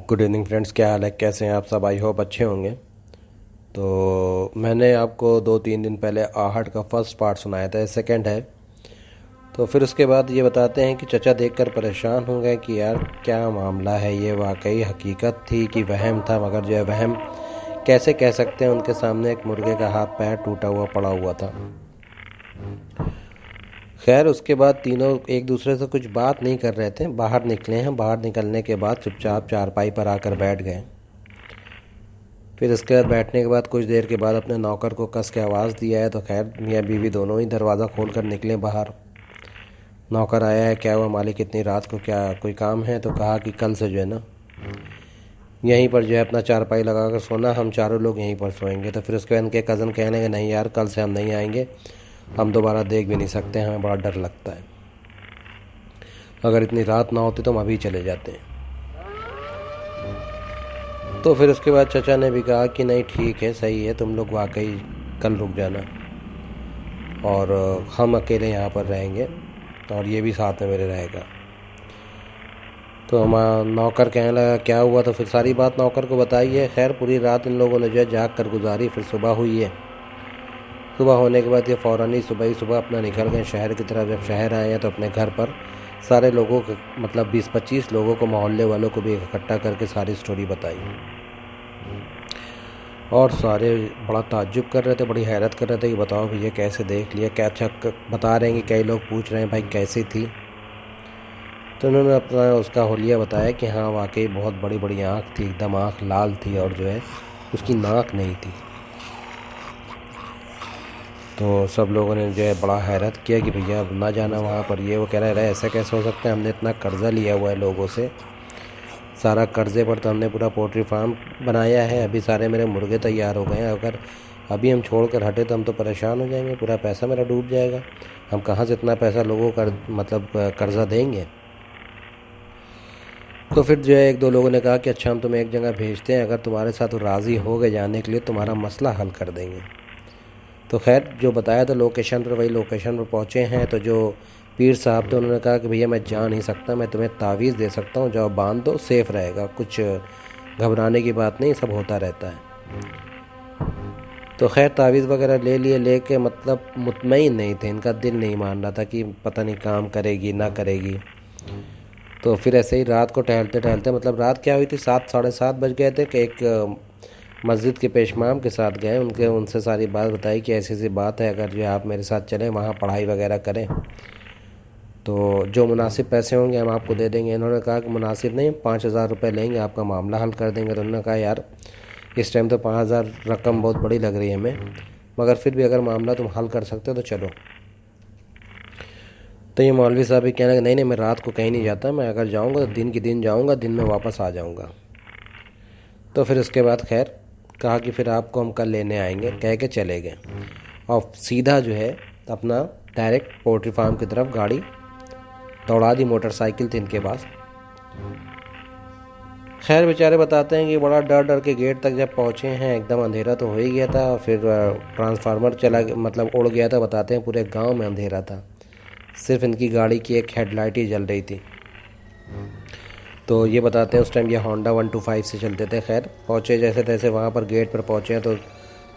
Good evening friends, क्या हाल है? कैसे हैं आप सब? आई होप अच्छे होंगे। तो मैंने आपको 2-3 दिन पहले आहट का फर्स्ट पार्ट सुनाया था, सेकंड है। तो फिर उसके बाद ये बताते हैं कि चचा देखकर परेशान हो गए कि यार क्या मामला है, ये वाकई हकीकत थी कि वहम था। मगर जो है वहम कैसे कह सकते हैं, उनके सामने एक मुर्गे का हाथ पैर टूटा हुआ पड़ा हुआ था। खैर उसके बाद तीनों एक दूसरे से कुछ बात नहीं कर रहे थे। बाहर निकले हैं, बाहर निकलने के बाद चुपचाप चारपाई पर आकर बैठ गए। फिर इसके बाद बैठने के बाद कुछ देर के बाद अपने नौकर को कस के आवाज़ दिया है। तो खैर मियाँ बीवी दोनों ही दरवाज़ा खोल कर निकले बाहर। नौकर आया है, क्या हुआ मालिक, इतनी रात को क्या कोई काम है? तो कहा कि कल से जो है ना यहीं पर जो है अपना चारपाई लगा कर सोना, हम चारों लोग यहीं पर सोएंगे। तो फिर उसके बाद इनके कज़न कहने लगे नहीं यार, कल से हम नहीं आएंगे, हम दोबारा देख भी नहीं सकते, हमें बड़ा डर लगता है। अगर इतनी रात ना होती तो हम अभी चले जाते। तो फिर उसके बाद चचा ने भी कहा कि नहीं ठीक है, सही है, तुम लोग वाकई कल रुक जाना और हम अकेले यहाँ पर रहेंगे और ये भी साथ में मेरे रहेगा। तो हमारा नौकर कहने लगा क्या हुआ? तो फिर सारी बात नौकर को बताई है। खैर पूरी रात इन लोगों ने जो है जाग कर गुजारी। फिर सुबह हुई है। सुबह होने के बाद ये फ़ौरन ही सुबह अपना निकल गए शहर की तरफ। जब शहर आए हैं तो अपने घर पर सारे लोगों को, मतलब 20-25 लोगों को, मोहल्ले वालों को भी इकट्ठा करके सारी स्टोरी बताई। और सारे बड़ा ताज्जुब कर रहे थे, बड़ी हैरत कर रहे थे कि बताओ भैया कैसे देख लिया, क्या अच्छा बता रहे हैं कि कई लोग पूछ रहे हैं भाई कैसी थी। तो उन्होंने अपना उसका होलिया बताया कि हाँ वाकई बहुत बड़ी बड़ी आँख थी, एकदम आँख लाल थी और जो है उसकी नाक नहीं थी। तो सब लोगों ने जो है बड़ा हैरत किया कि भैया अब ना जाना वहाँ पर। ये वो कह रहा है ऐसा कैसे हो सकता है, हमने इतना कर्ज़ा लिया हुआ है लोगों से, सारा कर्ज़े पर तो हमने पूरा पोल्ट्री फार्म बनाया है, अभी सारे मेरे मुर्गे तैयार हो गए हैं, अगर अभी हम छोड़ कर हटे तो हम तो परेशान हो जाएंगे, पूरा पैसा मेरा डूब जाएगा, हम कहाँ से इतना पैसा लोगों का मतलब कर्ज़ा देंगे। तो फिर जो है एक दो लोगों ने कहा कि अच्छा हम तुम्हें एक जगह भेजते हैं, अगर तुम्हारे साथ राज़ी हो गए जाने के लिए तुम्हारा मसला हल कर देंगे। तो खैर जो बताया था लोकेशन पर, वही लोकेशन पर पहुँचे हैं। तो जो पीर साहब थे उन्होंने कहा कि भैया मैं जा नहीं सकता, मैं तुम्हें तावीज़ दे सकता हूँ, जाओ बांध दो, सेफ़ रहेगा, कुछ घबराने की बात नहीं, सब होता रहता है। तो खैर तावीज़ वगैरह ले लिए, लेके मतलब मुतमईन नहीं थे, इनका दिल नहीं मान रहा था कि पता नहीं काम करेगी ना करेगी। तो फिर ऐसे ही रात को टहलते टहलते, मतलब रात क्या हुई थी, 7-7:30 बज गए थे कि एक मस्जिद के पेशमाम के साथ गए, उनसे सारी बात बताई कि ऐसी ऐसी बात है, अगर जो आप मेरे साथ चलें वहाँ पढ़ाई वगैरह करें तो जो मुनासिब पैसे होंगे हम आपको दे देंगे। इन्होंने कहा कि मुनासिब नहीं, 5,000 रुपये लेंगे, आपका मामला हल कर देंगे। तो उन्होंने कहा यार इस टाइम तो 5,000 रकम बहुत बड़ी लग रही है हमें, मगर फिर भी अगर मामला तुम हल कर सकते हो तो चलो। तो ये मौलवी साहब भी कहने लगे नहीं नहीं, मैं रात को कहीं नहीं जाता, मैं अगर जाऊँगा तो दिन की दिन जाऊँगा, दिन में वापस आ जाऊँगा। तो फिर उसके बाद खैर कहा कि फिर आपको हम कल लेने आएंगे, कह के चले गए और सीधा जो है अपना डायरेक्ट पोल्ट्री फार्म की तरफ गाड़ी दौड़ा दी, मोटरसाइकिल थी इनके पास। खैर बेचारे बताते हैं कि बड़ा डर डर के गेट तक जब पहुँचे हैं, एकदम अंधेरा तो हो ही गया था, फिर ट्रांसफार्मर चला मतलब उड़ गया था। बताते हैं पूरे गांव में अंधेरा था, सिर्फ इनकी गाड़ी की एक हेडलाइट ही जल रही थी। तो ये बताते हैं उस टाइम ये होंडा 125 से चलते थे। खैर पहुँचे जैसे तैसे वहाँ पर, गेट पर पहुँचे हैं तो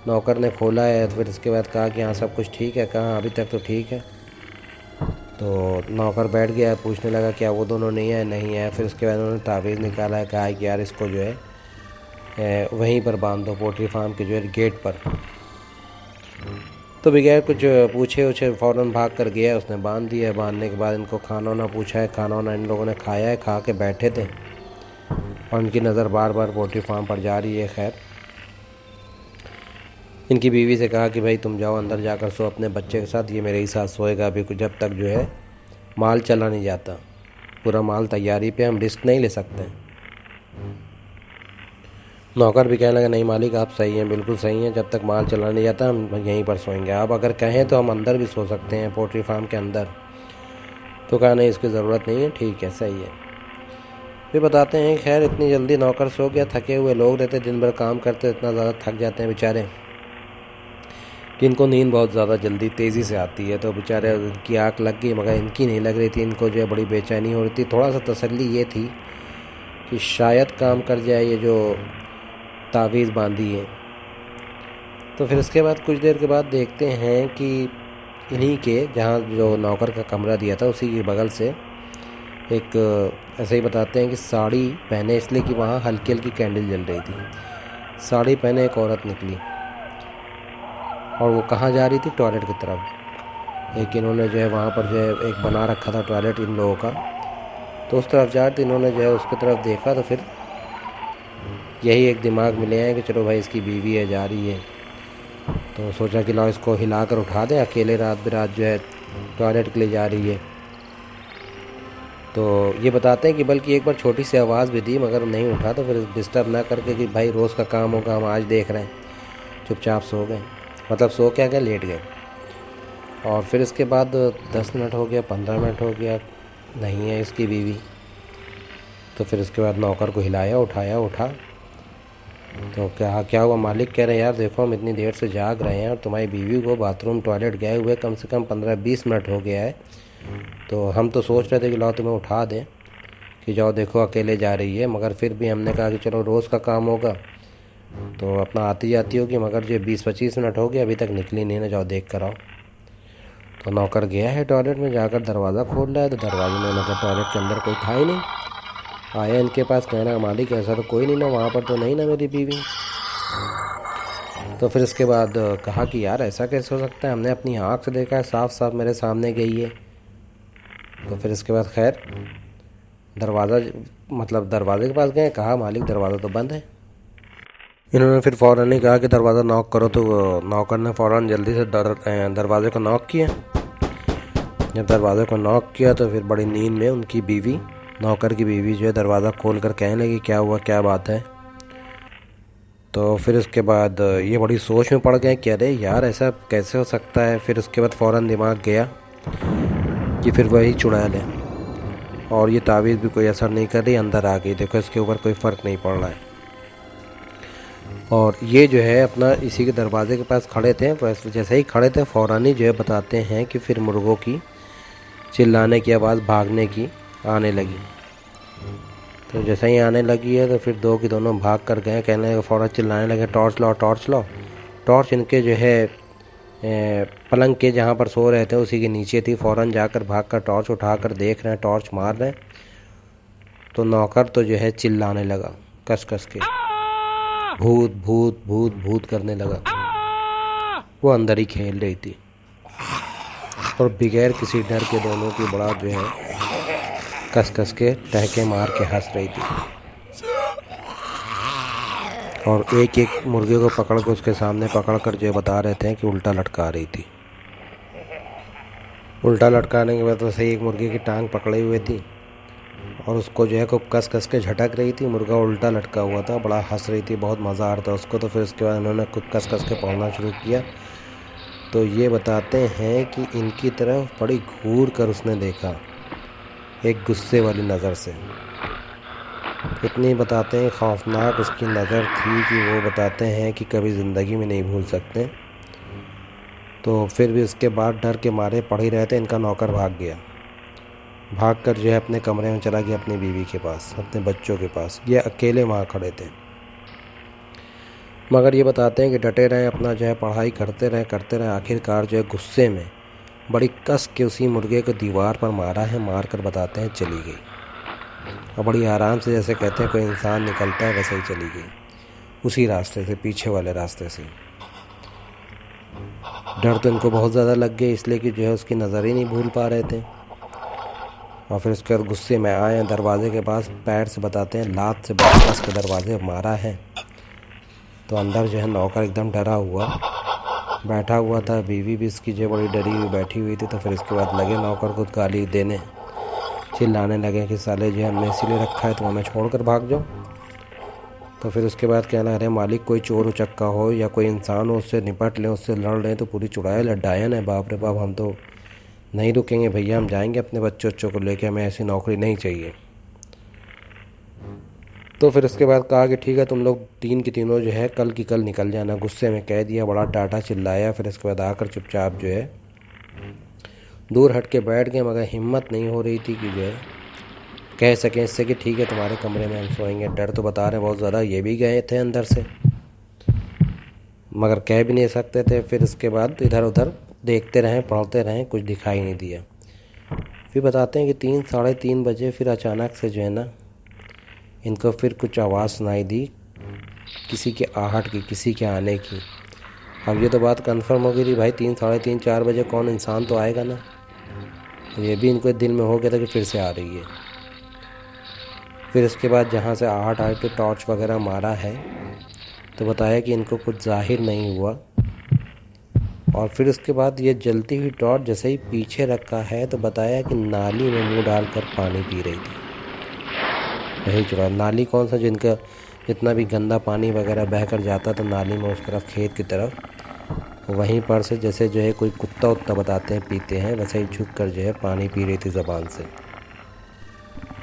नौकर ने खोला है। फिर इसके बाद कहा कि हाँ सब कुछ ठीक है, कहाँ अभी तक तो ठीक है। तो नौकर बैठ गया, पूछने लगा क्या वो दोनों नहीं आए? नहीं आए। फिर उसके बाद उन्होंने तावीज़ निकाला है, कहा कि यार इसको जो है वहीं पर बांध दो, पोल्ट्री फार्म के जो है गेट पर। तो बगैर कुछ पूछे उछे फ़ौरन भाग कर गया, उसने बांध दिया। बांधने के बाद इनको खाना वाना पूछा है, खाना वाना इन लोगों ने खाया है, खा के बैठे थे और इनकी नज़र बार बार पोल्ट्री फार्म पर जा रही है। खैर इनकी बीवी से कहा कि भाई तुम जाओ अंदर जाकर सो अपने बच्चे के साथ, ये मेरे ही साथ सोएगा अभी कुछ, जब तक जो है माल चला नहीं जाता, पूरा माल तैयारी पे, हम रिस्क नहीं ले सकते। नौकर भी कहने लगा नहीं मालिक आप सही हैं, बिल्कुल सही हैं, जब तक माल चला नहीं जाता हम यहीं पर सोएंगे, आप अगर कहें तो हम अंदर भी सो सकते हैं पोल्ट्री फार्म के अंदर। तो कहा नहीं इसकी ज़रूरत नहीं है, ठीक है सही है। फिर बताते हैं खैर इतनी जल्दी नौकर सो गया, थके हुए लोग रहते, दिन भर काम करते, इतना ज़्यादा थक जाते हैं बेचारे कि इनको नींद बहुत ज़्यादा जल्दी तेज़ी से आती है। तो बेचारे इनकी आँख लग गई मगर इनकी नहीं लग रही थी, इनको जो है बड़ी बेचैनी हो रही थी। थोड़ा सा तसल्ली ये थी कि शायद काम कर जाए ये जो तावीज़ बांधी है। तो फिर उसके बाद कुछ देर के बाद देखते हैं कि इन्हीं के जहाँ जो नौकर का कमरा दिया था उसी के बगल से एक ऐसे ही बताते हैं कि साड़ी पहने, इसलिए कि वहाँ हल्की हल्की कैंडल जल रही थी, साड़ी पहने एक औरत निकली और वो कहाँ जा रही थी? टॉयलेट की तरफ। एक इन्होंने जो है वहाँ पर जो है एक बना रखा था टॉयलेट इन लोगों का, तो उस तरफ जा रही थी। इन्होंने जो है उसकी तरफ देखा तो फिर यही एक दिमाग में ले आए कि चलो भाई इसकी बीवी है, जा रही है, तो सोचा कि लाओ इसको हिला कर उठा दें, अकेले रात बिरात जो है टॉयलेट के लिए जा रही है। तो ये बताते हैं कि बल्कि एक बार छोटी सी आवाज़ भी दी मगर नहीं उठा, तो फिर डिस्टर्ब ना करके कि भाई रोज़ का काम होगा, हम आज देख रहे हैं, चुपचाप सो गए। मतलब सो क्या गए, लेट गए। और फिर इसके बाद 10 मिनट हो गया, 15 मिनट हो गया, नहीं है इसकी बीवी। तो फिर उसके बाद नौकर को हिलाया, उठाया, उठा, तो क्या क्या हुआ? मालिक कह रहे हैं यार देखो हम इतनी देर से जाग रहे हैं और तुम्हारी बीवी को बाथरूम टॉयलेट गए हुए कम से कम 15-20 मिनट हो गया है, तो हम तो सोच रहे थे कि लाओ तुम्हें उठा दें कि जाओ देखो अकेले जा रही है, मगर फिर भी हमने कहा कि चलो रोज़ का काम होगा तो अपना आती जाती होगी, मगर जो 20-25 मिनट हो गया अभी तक निकली नहीं ना, जाओ देख कर आओ। तो नौकर गया है टॉयलेट में, जाकर दरवाज़ा खोल रहा है तो दरवाजे में मतलब टॉयलेट के अंदर कोई था ही नहीं। आया इनके पास, कहना मालिक ऐसा तो कोई नहीं ना, वहाँ पर तो नहीं ना मेरी बीवी। तो फिर इसके बाद कहा कि यार ऐसा कैसे हो सकता है, हमने अपनी आँख से देखा है, साफ साफ मेरे सामने गई है। तो फिर इसके बाद खैर दरवाज़ा मतलब दरवाजे के पास गए, कहा मालिक दरवाज़ा तो बंद है। इन्होंने फिर फ़ौरन ही कहा कि दरवाज़ा नॉक करो, तो नौकर ने फ़ौरन जल्दी से दरवाज़े को नॉक किया। जब दरवाज़े को नॉक किया तो फिर बड़ी नींद में उनकी बीवी, नौकर की बीवी जो है दरवाज़ा खोल कर कहने लगी क्या हुआ, क्या बात है। तो फिर उसके बाद ये बड़ी सोच में पड़ गए कि अरे यार ऐसा कैसे हो सकता है। फिर उसके बाद फ़ौरन दिमाग गया कि फिर वही चुड़ैल है और ये तावीज़ भी कोई असर नहीं कर रही, अंदर आ गई, देखो इसके ऊपर कोई फ़र्क नहीं पड़ रहा है। और ये जो है अपना इसी के दरवाजे के पास खड़े थे, वैसे जैसे ही खड़े थे फ़ौरन ही जो है बताते हैं कि फिर मुर्गों की चिल्लाने की आवाज़, भागने की आने लगी। तो जैसे ही आने लगी है तो फिर दो की दोनों भाग कर गए, कहने लगे, फ़ौरन चिल्लाने लगे टॉर्च लाओ, टॉर्च लाओ। टॉर्च इनके जो है पलंग के जहाँ पर सो रहे थे उसी के नीचे थी। फ़ौरन जाकर भाग कर टॉर्च उठा कर देख रहे हैं, टॉर्च मार रहे हैं, तो नौकर तो जो है चिल्लाने लगा कस कस के, भूत भूत भूत भूत करने लगा। वो अंदर ही खेल रही थी और बगैर किसी डर के दोनों की बड़ा जो है कस कस के टहके मार के हंस रही थी और एक एक मुर्गे को पकड़ के उसके सामने पकड़ कर जो बता रहे थे कि उल्टा लटका रही थी। उल्टा लटकाने के बाद तो सही एक मुर्गे की टांग पकड़े हुए थी और उसको जो है खूब कस कस के झटक रही थी। मुर्गा उल्टा लटका हुआ था, बड़ा हंस रही थी, बहुत मज़ा आ रहा था उसको। तो फिर उसके बाद उन्होंने खूब कस कस के पढ़ना शुरू किया। तो ये बताते हैं कि इनकी तरफ बड़ी घूर कर उसने देखा, एक गुस्से वाली नज़र से। इतनी बताते हैं खौफनाक उसकी नज़र थी कि वो बताते हैं कि कभी ज़िंदगी में नहीं भूल सकते। तो फिर भी उसके बाद डर के मारे पड़ ही रहे थे। इनका नौकर भाग गया, भाग कर जो है अपने कमरे में चला गया, अपनी बीवी के पास, अपने बच्चों के पास। ये अकेले वहाँ खड़े थे, मगर ये बताते हैं कि डटे रहे, अपना जो है पढ़ाई करते रहे। आखिरकार जो है गुस्से में बड़ी कस के उसी मुर्गे को दीवार पर मारा है। मार कर बताते हैं चली गई, और बड़ी आराम से, जैसे कहते हैं कोई इंसान निकलता है वैसे ही चली गई, उसी रास्ते से, पीछे वाले रास्ते से। डर तो इनको बहुत ज़्यादा लग गया, इसलिए कि जो है उसकी नज़र ही नहीं भूल पा रहे थे। और फिर उसके बाद गुस्से में आए दरवाजे के पास, पैर से बताते हैं लात से कस के दरवाजे मारा है। तो अंदर जो है नौकर एकदम डरा हुआ बैठा हुआ था, बीवी भी इसकी जो बड़ी डरी हुई बैठी हुई थी। तो फिर इसके बाद लगे नौकर को गाली देने, चिल्लाने लगे कि साले जो है हमने इसीलिए रखा है, तुम हमें छोड़ कर भाग जाओ। तो फिर उसके बाद कहना, अरे मालिक कोई चोर उचक्का हो या कोई इंसान हो, उससे निपट लें, उससे लड़ रहे हैं तो पूरी चुड़ैल है, डायन है, बाप रे बाप, हम तो नहीं रुकेंगे भैया, हम जाएंगे अपने बच्चों को लेके, हमें ऐसी नौकरी नहीं चाहिए। तो फिर उसके बाद कहा कि ठीक है तुम लोग तीन की तीनों जो है कल की कल निकल जाना। गुस्से में कह दिया, बड़ा डांटा चिल्लाया। फिर इसके बाद आकर चुपचाप जो है दूर हट के बैठ गए, मगर हिम्मत नहीं हो रही थी कि जो है कह सकें इससे कि ठीक है तुम्हारे कमरे में हम सोएंगे। डर तो बता रहे बहुत ज़्यादा, ये भी गए थे अंदर से मगर कह भी नहीं सकते थे। फिर उसके बाद इधर उधर देखते रहें, पढ़ते रहें, कुछ दिखाई नहीं दिया। फिर बताते हैं कि 3 साढ़े 3 बजे फिर अचानक से जो है ना इनको फिर कुछ आवाज़ सुनाई दी, किसी के आहट की, किसी के आने की। अब ये तो बात कंफर्म हो गई थी भाई 3 साढ़े 3 4 बजे कौन इंसान तो आएगा ना। तो ये भी इनको दिल में हो गया था कि फिर से आ रही है। फिर इसके बाद जहाँ से आहट आई तो टॉर्च वगैरह मारा है तो बताया कि इनको कुछ जाहिर नहीं हुआ। और फिर उसके बाद ये जलती हुई टॉर्च जैसे ही पीछे रखा है तो बताया कि नाली में मुंह डालकर पानी पी रही थी। वही चुरा नाली कौन सा, जिनका जितना भी गंदा पानी वगैरह बह कर जाता तो नाली में उस तरफ खेत की तरफ, वहीं पर से जैसे जो है कोई कुत्ता उत्ता बताते हैं पीते हैं, वैसे ही झुक कर जो है पानी पी रही थी ज़बान से।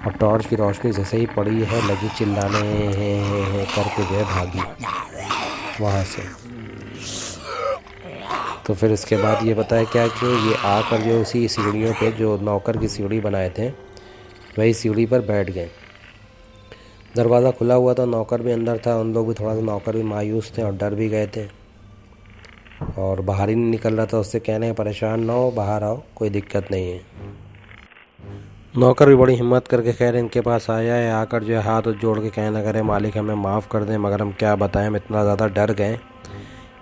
और टॉर्च की रोशनी जैसे ही पड़ी है लगी चिल्लाने हैं करके जो है भागी वहाँ से। तो फिर इसके बाद ये बताया क्या कि ये आकर जो उसी सीढ़ियों पे जो नौकर की सीढ़ी बनाए थे वही सीढ़ी पर बैठ गए। दरवाज़ा खुला हुआ था, नौकर भी अंदर था, उन लोग भी थोड़ा सा, नौकर भी मायूस थे और डर भी गए थे और बाहर ही नहीं निकल रहा था। उससे कहने परेशान ना हो, बाहर आओ, कोई दिक्कत नहीं है। नौकर भी बड़ी हिम्मत करके खैर इनके पास आया है, आकर जो है हाथ जोड़ के कहने लगे मालिक हमें माफ़ कर दें, मगर हम क्या बताएं, हम इतना ज़्यादा डर गए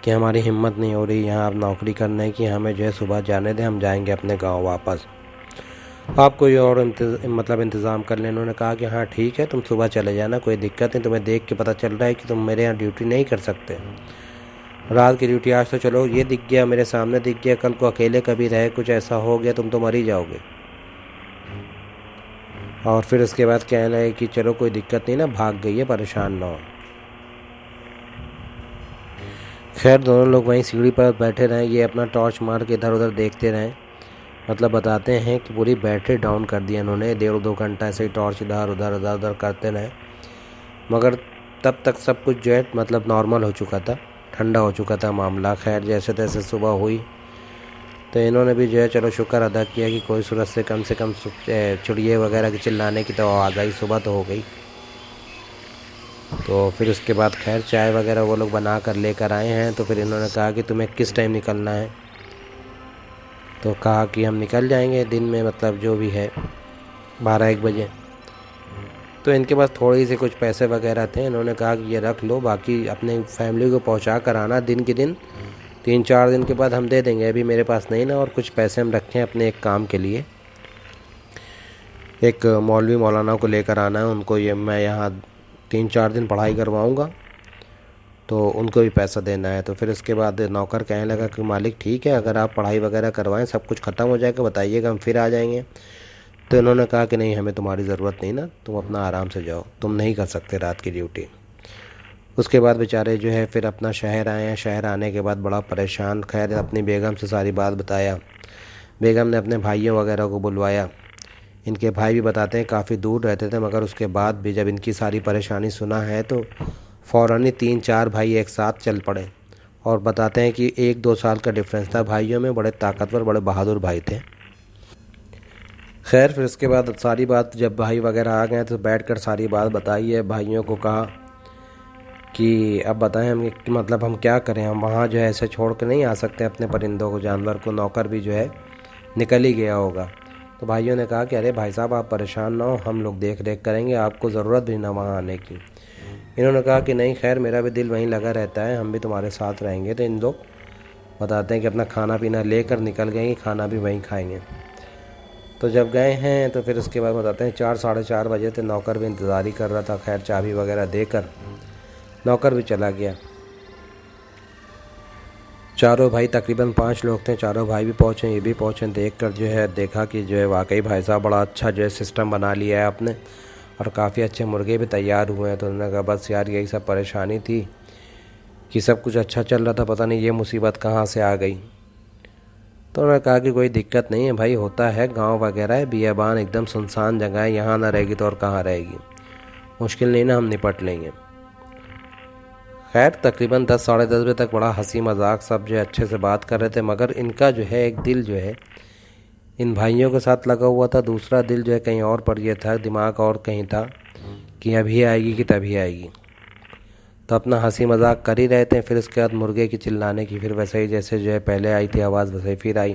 कि हमारी हिम्मत नहीं हो रही यहाँ अब नौकरी करने की, हमें जो है सुबह जाने दें, हम जाएंगे अपने गांव वापस, आप कोई और इंतज़ाम कर लें। उन्होंने कहा कि हाँ ठीक है, तुम सुबह चले जाना, कोई दिक्कत नहीं, तुम्हें देख के पता चल रहा है कि तुम मेरे यहाँ ड्यूटी नहीं कर सकते, रात की ड्यूटी आज तो चलो ये दिख गया, मेरे सामने दिख गया, कल को अकेले कभी रहे कुछ ऐसा हो गया तुम तो मर ही जाओगे। और फिर उसके बाद कहना है कि चलो कोई दिक्कत नहीं ना, भाग गई है, परेशान ना हो। खैर दोनों लोग वहीं सीढ़ी पर बैठे रहें, ये अपना टॉर्च मार के इधर उधर देखते रहें। बताते हैं कि पूरी बैटरी डाउन कर दी इन्होंने, 1.5-2 घंटा ऐसे ही टॉर्च इधर उधर करते रहे, मगर तब तक सब कुछ जो है नॉर्मल हो चुका था, ठंडा हो चुका था मामला। खैर जैसे तैसे सुबह हुई तो इन्होंने भी जो है चलो शुक्र अदा किया कि कोई सूरत से कम चिड़िए वगैरह की चिल्लाने की तो आवाज़ आई, सुबह तो हो गई। तो फिर उसके बाद खैर चाय वगैरह वो लोग बना कर लेकर आए हैं। तो फिर इन्होंने कहा कि तुम्हें किस टाइम निकलना है, तो कहा कि हम निकल जाएंगे दिन में, जो भी है 12-1 बजे। तो इनके पास थोड़ी सी कुछ पैसे वगैरह थे, इन्होंने कहा कि ये रख लो, बाकी अपने फैमिली को पहुंचा कर आना दिन के दिन, 3-4 दिन के बाद हम दे देंगे, अभी मेरे पास नहीं ना। और कुछ पैसे हम रखे हैं अपने एक काम के लिए, एक मौलवी मौलाना को लेकर आना है, उनको ये मैं यहाँ 3-4 दिन पढ़ाई करवाऊँगा तो उनको भी पैसा देना है। तो फिर उसके बाद नौकर कहने लगा कि मालिक ठीक है, अगर आप पढ़ाई वगैरह करवाएं, सब कुछ ख़त्म हो जाएगा बताइएगा, हम फिर आ जाएंगे। तो इन्होंने कहा कि नहीं, हमें तुम्हारी ज़रूरत नहीं ना, तुम अपना आराम से जाओ, तुम नहीं कर सकते रात की ड्यूटी। उसके बाद बेचारे जो है फिर अपना शहर आए हैं। शहर आने के बाद बड़ा परेशान, खैर अपनी बेगम से सारी बात बताया, बेगम ने अपने भाइयों वगैरह को बुलवाया। इनके भाई भी बताते हैं काफ़ी दूर रहते थे, मगर उसके बाद भी जब इनकी सारी परेशानी सुना है तो फ़ौरन ही 3-4 भाई एक साथ चल पड़े। और बताते हैं कि 1-2 साल का डिफरेंस था भाइयों में, बड़े ताकतवर बड़े बहादुर भाई थे। खैर फिर उसके बाद सारी बात जब भाई वगैरह आ गए तो बैठकर सारी बात बताई है। भाइयों को कहा कि अब बताएं हम हम क्या करें, हम वहाँ जो है ऐसे छोड़ कर नहीं आ सकते अपने परिंदों को, जानवर को। नौकर भी जो है निकल ही गया होगा। तो भाइयों ने कहा कि अरे भाई साहब आप परेशान ना हो, हम लोग देख रेख करेंगे, आपको ज़रूरत भी ना वहाँ आने की। इन्होंने कहा कि नहीं खैर मेरा भी दिल वहीं लगा रहता है, हम भी तुम्हारे साथ रहेंगे। तो इन लोग बताते हैं कि अपना खाना पीना लेकर निकल गए कि खाना भी वहीं खाएंगे। तो जब गए हैं तो फिर उसके बाद बताते हैं 4-4:30 बजे थे, नौकर भी इंतज़ार ही कर रहा था। खैर चाबी वगैरह देकर नौकर भी चला गया। चारों भाई तकरीबन 5 लोग थे, चारों भाई भी पहुँचे, ये भी पहुँचे। देखा कि जो है वाकई भाई साहब बड़ा अच्छा जो है सिस्टम बना लिया है आपने, और काफ़ी अच्छे मुर्गे भी तैयार हुए हैं। तो उन्होंने कहा बस यार यही सब परेशानी थी कि सब कुछ अच्छा चल रहा था, पता नहीं ये मुसीबत कहाँ से आ गई। तो उन्होंने कहा कि कोई दिक्कत नहीं है भाई, होता है, गांव वगैरह है, बियाबान एकदम सुनसान जगह है, यहाँ ना रहेगी तो और कहाँ रहेगी, मुश्किल नहीं ना, हम निपट लेंगे। खैर तकरीबन 10-10:30 बजे तक बड़ा हंसी मजाक सब जो है अच्छे से बात कर रहे थे, मगर इनका जो है एक दिल जो है इन भाइयों के साथ लगा हुआ था, दूसरा दिल जो है कहीं और पर ये था, दिमाग और कहीं था कि अभी आएगी कि तभी आएगी। तो अपना हंसी मजाक कर ही रहे थे। फिर उसके बाद मुर्गे की चिल्लाने की फिर वैसे ही जैसे जो है पहले आई थी आवाज़ वैसे ही फिर आई।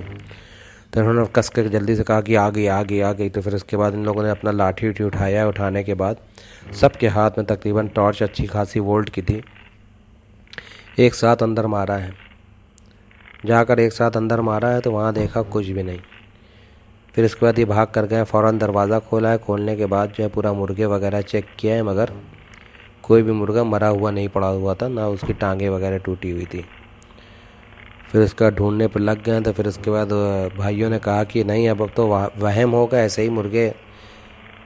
तो इन्होंने कस के जल्दी से कहा कि आ गई आ गई आ गई। तो फिर उसके बाद इन लोगों ने अपना लाठी उठी उठाया। उठाने के बाद सबके हाथ में तकरीबन टॉर्च अच्छी खासी वोल्ट की थी। एक साथ अंदर मारा है, जाकर एक साथ अंदर मारा है तो वहाँ देखा कुछ भी नहीं। फिर इसके बाद ये भाग कर गए। फ़ौरन दरवाज़ा खोला है। खोलने के बाद जो है पूरा मुर्गे वगैरह चेक किया है, मगर कोई भी मुर्गा मरा हुआ नहीं पड़ा हुआ था, ना उसकी टांगें वगैरह टूटी हुई थी। फिर उसका ढूंढने पर लग गए। तो फिर उसके बाद भाइयों ने कहा कि नहीं अब तो वहम होगा, ऐसे ही मुर्गे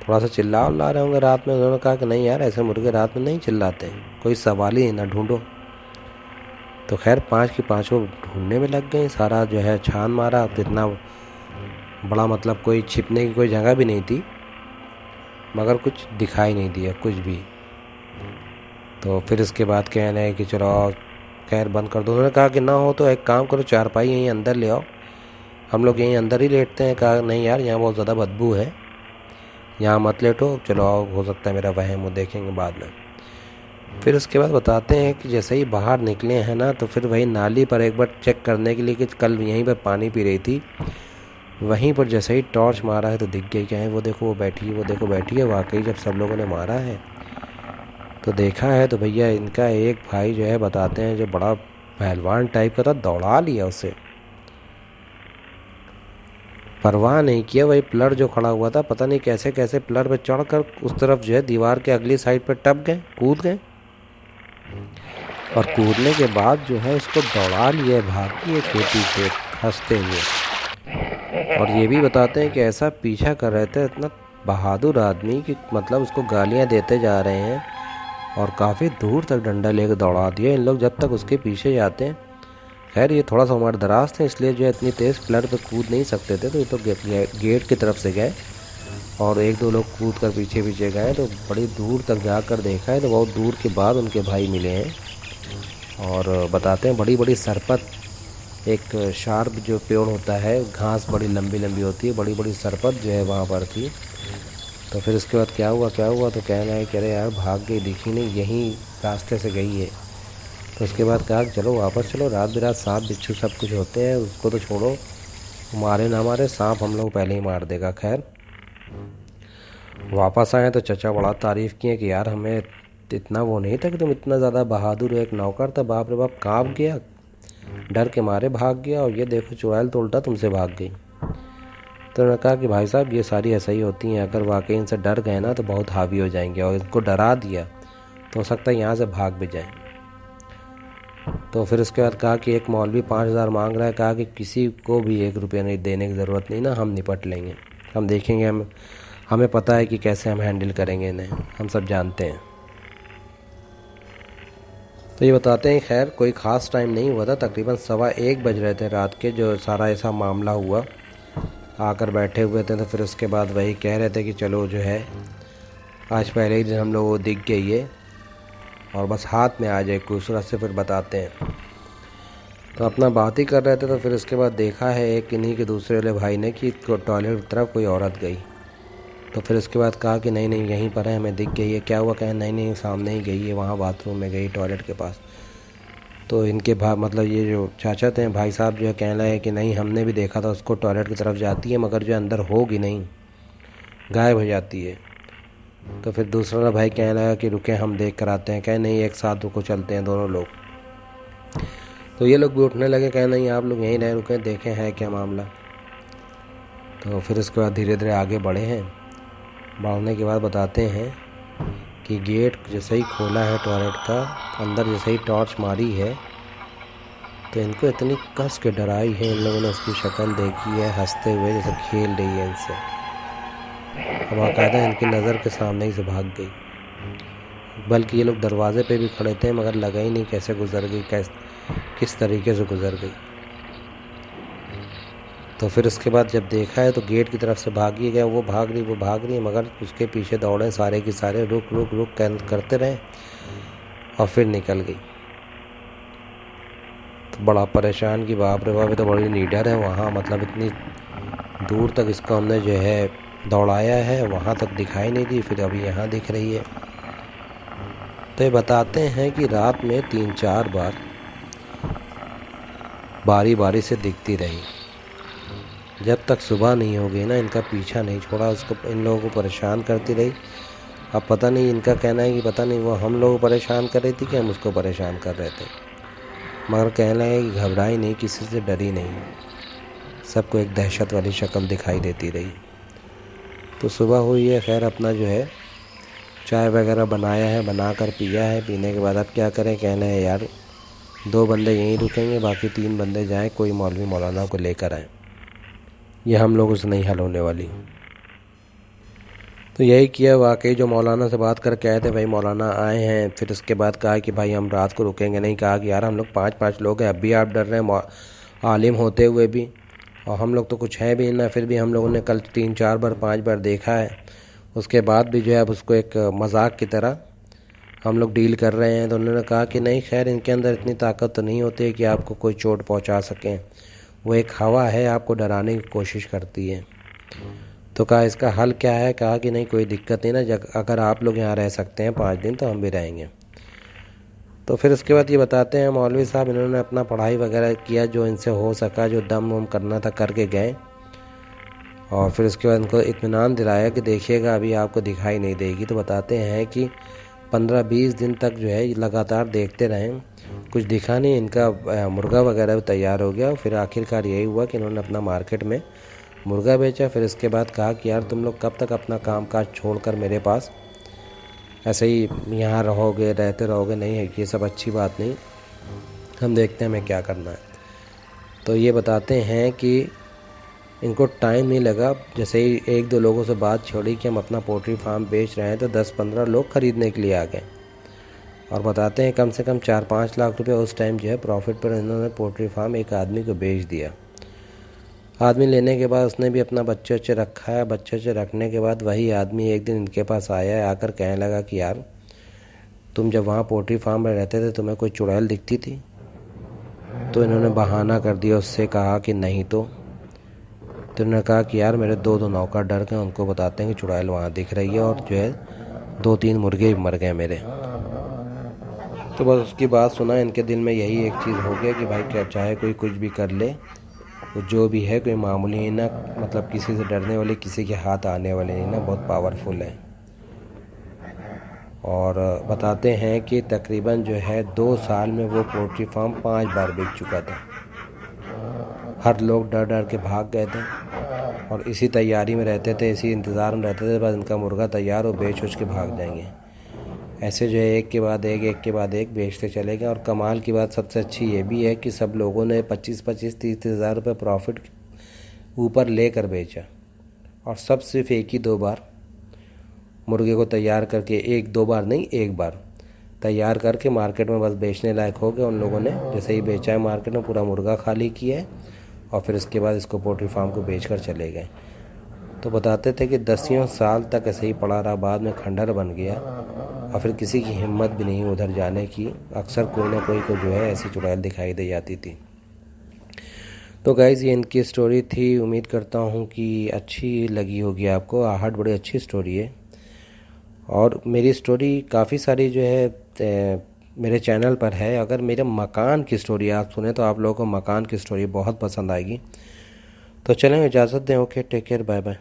थोड़ा सा चिल्ला उल्ला रहे होंगे रात में। उन्होंने कहा कि नहीं यार, ऐसे मुर्गे रात में नहीं चिल्लाते, कोई सवाल ही ना, ढूंढो। तो खैर 5 की 5 ढूंढने में लग गई। सारा जो है छान मारा, इतना बड़ा मतलब कोई छिपने की कोई जगह भी नहीं थी, मगर कुछ दिखाई नहीं दिया कुछ भी। तो फिर इसके बाद कहने है कि चलो खैर बंद कर दो। उन्होंने कहा कि ना हो तो एक काम करो, चारपाई यहीं अंदर ले आओ, हम लोग यहीं अंदर ही लेटते हैं। कहा नहीं यार, यहाँ बहुत ज़्यादा बदबू है, यहाँ मत लेटो, चलो आओ, हो सकता है मेरा वहम हो, देखेंगे बाद में। फिर उसके बाद बताते हैं कि जैसे ही बाहर निकले हैं ना, तो फिर वही नाली पर एक बार चेक करने के लिए कि कल यहीं पर पानी पी रही थी, वहीं पर जैसे ही टॉर्च मारा है तो दिख गई क्या है, वो देखो वो बैठी है, वो देखो बैठी है। वाकई जब सब लोगों ने मारा है तो देखा है तो भैया इनका एक भाई जो है बताते हैं जो बड़ा पहलवान टाइप का था, दौड़ा लिया उसे, परवाह नहीं किया। वही पिलर जो खड़ा हुआ था, पता नहीं कैसे कैसे पिलर पे चढ़कर उस तरफ जो है दीवार के अगली साइड पर टप गए, कूद गए। और कूदने के बाद जो है उसको दौड़ा लिए, भाग लिए खेती से हंसते हुए। और ये भी बताते हैं कि ऐसा पीछा कर रहे थे इतना बहादुर आदमी कि मतलब उसको गालियां देते जा रहे हैं और काफ़ी दूर तक डंडा लेकर दौड़ा दिया इन लोग जब तक उसके पीछे जाते हैं। खैर ये थोड़ा सा उम्र दराज थे, इसलिए जो है इतनी तेज़ पिलर पे कूद नहीं सकते थे, तो ये तो गेट की तरफ से गए और एक दो लोग कूद कर पीछे पीछे गए। तो बड़ी दूर तक जाकर देखा है तो बहुत दूर के बाद उनके भाई मिले हैं। और बताते हैं बड़ी बड़ी सरपत, एक शार्प जो पेड़ होता है, घास बड़ी लंबी लंबी होती है, बड़ी बड़ी सरपत जो है वहाँ पर थी। तो फिर उसके बाद क्या हुआ तो कहना है कि अरे यार भाग गई, दिखी नहीं, यहीं रास्ते से गई है। तो उसके बाद कहा चलो वापस चलो, रात बिरात सांप बिच्छू सब कुछ होते हैं, उसको तो छोड़ो, मारे ना मारे, सांप हम लोग पहले ही मार देगा। खैर वापस आए तो चचा बड़ा तारीफ़ किए कि यार हमें इतना वो नहीं था कि तुम इतना ज़्यादा बहादुर हो। एक नौकर था, बाप रे बाप, काँप गया, डर के मारे भाग गया, और ये देखो चुड़ैल तो उल्टा तुमसे भाग गई। तो उन्होंने कहा कि भाई साहब ये सारी ऐसा ही होती हैं, अगर वाकई इनसे डर गए ना तो बहुत हावी हो जाएंगे, और इनको डरा दिया तो हो सकता है यहाँ से भाग भी जाएं। तो फिर उसके बाद कहा कि एक मौलवी 5,000 मांग रहा है। कहा कि किसी को भी 1 रुपया नहीं देने की ज़रूरत नहीं ना, हम निपट लेंगे, हम देखेंगे, हमें पता है कि कैसे हम हैंडल करेंगे इन्हें, हम सब जानते हैं। तो ये बताते हैं खैर कोई ख़ास टाइम नहीं हुआ था, तकरीबन 1:15 बज रहे थे रात के जो सारा ऐसा मामला हुआ। आकर बैठे हुए थे तो फिर उसके बाद वही कह रहे थे कि चलो जो है आज पहले ही दिन हम लोग को दिख गई है और बस हाथ में आ जाए खूबसूरत से, फिर बताते हैं। तो अपना बात ही कर रहे थे तो फिर उसके बाद देखा है एक इन्हीं के दूसरे वाले भाई ने कि टॉयलेट की तरफ कोई औरत गई। तो फिर उसके बाद कहा कि नहीं नहीं यहीं पर है, हमें दिख गई है। क्या हुआ, कहें नहीं नहीं सामने ही गई है, वहाँ बाथरूम में गई, टॉयलेट के पास। तो इनके मतलब ये जो चाचा थे भाई साहब जो है कहना है कि नहीं हमने भी देखा था उसको, टॉयलेट की तरफ जाती है मगर जो अंदर होगी नहीं, गायब हो जाती है। तो फिर दूसरा भाई कहने लगा कि रुके हम देख कर आते हैं। कहे नहीं एक साथ रुको, चलते हैं दोनों लोग। तो ये लोग भी उठने लगे, कहे नहीं आप लोग यहीं रहे, रुके देखें है क्या मामला। तो फिर उसके बाद धीरे धीरे आगे बढ़े हैं। बढ़ने के बाद बताते हैं कि गेट जैसे ही खोला है टॉयलेट का, अंदर जैसे ही टॉर्च मारी है तो इनको इतनी कस के डराई है इन लोगों ने, उसकी शक्ल देखी है हंसते हुए जैसे खेल रही है इनसे। अब बाकायदा इनकी नज़र के सामने ही से भाग गई, बल्कि ये लोग दरवाजे पे भी खड़े थे मगर लगा ही नहीं कैसे गुजर गई, किस तरीके से गुजर गई। तो फिर उसके बाद जब देखा है तो गेट की तरफ से भागी गया, वो भाग रही है, मगर उसके पीछे दौड़े सारे के सारे, रुक रुक रुक करते रहे और फिर निकल गई। तो बड़ा परेशान कि बाप रे बाप, ये तो बड़ी लीडर है वहाँ, मतलब इतनी दूर तक इसको हमने जो है दौड़ाया है, वहाँ तक दिखाई नहीं दी, फिर अभी यहाँ दिख रही है। तो ये बताते हैं कि रात में 3-4 बार बारी बारी से दिखती रही। जब तक सुबह नहीं हो गई ना, इनका पीछा नहीं छोड़ा, उसको इन लोगों को परेशान करती रही। अब पता नहीं, इनका कहना है कि पता नहीं वो हम लोग को परेशान कर रही थी कि हम उसको परेशान कर रहे थे, मगर कहना है कि घबराई नहीं, किसी से डरी नहीं, सबको एक दहशत वाली शक्ल दिखाई देती रही। तो सुबह हुई है, खैर अपना जो है चाय वगैरह बनाया है, बना कर पिया है। पीने के बाद अब क्या करें, कहना है यार 2 बंदे यहीं रुकेंगे, बाकी 3 बंदे जाएं, कोई मौलवी मौलाना को लेकर आए, ये हम लोगों से नहीं हल होने वाली। तो यही किया। वाकई जो मौलाना से बात करके आए थे, भाई मौलाना आए हैं, फिर उसके बाद कहा कि भाई हम रात को रुकेंगे नहीं। कहा कि यार हम लोग 5-5 लोग हैं, अब भी आप डर रहे हैं आलिम होते हुए भी, और हम लोग तो कुछ है भी ना, फिर भी हम लोगों ने कल 3-4 बार 5 बार देखा है, उसके बाद भी जो है अब उसको एक मजाक की तरह हम लोग डील कर रहे हैं। तो उन्होंने कहा कि नहीं, खैर इनके अंदर इतनी ताकत तो नहीं होती है कि आपको कोई चोट पहुंचा सकें, वो एक हवा है, आपको डराने की कोशिश करती है। तो कहा इसका हल क्या है, कहा कि नहीं कोई दिक्कत नहीं ना, अगर आप लोग यहाँ रह सकते हैं 5 दिन तो हम भी रहेंगे। तो फिर उसके बाद ये बताते हैं मौलवी साहब, इन्होंने अपना पढ़ाई वगैरह किया, जो इनसे हो सका, जो दम वम करना था करके गए, और फिर उसके बाद इनको इत्मीनान दिलाया कि देखिएगा अभी आपको दिखाई नहीं देगी। तो बताते हैं कि 15-20 दिन तक जो है लगातार देखते रहें, कुछ दिखा नहीं, इनका मुर्गा वगैरह भी तैयार हो गया। फिर आखिरकार यही हुआ कि इन्होंने अपना मार्केट में मुर्गा बेचा। फिर इसके बाद कहा कि यार तुम लोग कब तक अपना काम काज छोड़कर मेरे पास ऐसे ही यहाँ रहोगे, रहते रहोगे, नहीं है ये सब अच्छी बात नहीं, हम देखते हैं हमें क्या करना है। तो ये बताते हैं कि इनको टाइम नहीं लगा, जैसे ही 1-2 लोगों से बात छोड़ी कि हम अपना पोल्ट्री फार्म बेच रहे हैं, तो 10-15 लोग ख़रीदने के लिए आ गए। और बताते हैं कम से कम 4-5 लाख रुपए उस टाइम जो है प्रॉफिट पर इन्होंने पोल्ट्री फार्म एक आदमी को बेच दिया। आदमी लेने के बाद उसने भी अपना बच्चे वच्चे रखा है। बच्चे वच्चे रखने के बाद वही आदमी एक दिन इनके पास आया है, आकर कहने लगा कि यार तुम जब वहाँ पोल्ट्री फार्म में रहते थे तुम्हें कोई चुड़ैल दिखती थी? तो इन्होंने बहाना कर दिया, उससे कहा कि नहीं। तो उन्होंने कहा कि यार मेरे 2 नौकर डर गए, उनको बताते हैं कि चुड़ैल वहाँ दिख रही है, और जो है 2-3 मुर्गे भी मर गए मेरे। तो बस उसकी बात सुना, इनके दिल में यही एक चीज़ हो गया कि भाई क्या चाहे कोई कुछ भी कर ले, वो जो भी है कोई मामूली नहीं ना, मतलब किसी से डरने वाली, किसी के हाथ आने वाले नहीं ना, बहुत पावरफुल है। और बताते हैं कि तकरीबन जो है 2 साल में वो पोल्ट्री फार्म 5 बार बिक चुका था। हर लोग डर डर के भाग गए थे, और इसी तैयारी में रहते थे, इसी इंतज़ार में रहते थे, बस इनका मुर्गा तैयार हो, बेच उच के भाग जाएंगे। ऐसे जो है एक के बाद एक बेचते चले गए। और कमाल की बात सबसे अच्छी ये भी है कि सब लोगों ने 25-25, 30-30 हज़ार रुपये प्रॉफिट ऊपर लेकर बेचा, और सब सिर्फ 1 ही 2 बार मुर्गे को तैयार करके, 1-2 बार नहीं, 1 बार तैयार करके मार्केट में बस बेचने लायक हो गए। उन लोगों ने जैसे ही बेचा है मार्केट में, पूरा मुर्गा खाली किया है, और फिर उसके बाद इसको पोल्ट्री फार्म को बेचकर चले गए। तो बताते थे कि 10 साल तक ऐसे ही पड़ा रहा, बाद में खंडहर बन गया, और फिर किसी की हिम्मत भी नहीं उधर जाने की। अक्सर कोई ना कोई को जो है ऐसी चुड़ैल दिखाई दे जाती थी। तो गाइज़ ये इनकी स्टोरी थी, उम्मीद करता हूँ कि अच्छी लगी होगी आपको। आहट बड़ी अच्छी स्टोरी है, और मेरी स्टोरी काफ़ी सारी जो है मेरे चैनल पर है। अगर मेरे मकान की स्टोरी आप सुने तो आप लोगों को मकान की स्टोरी बहुत पसंद आएगी। तो चलें, इजाज़त दें, okay, take care, bye bye.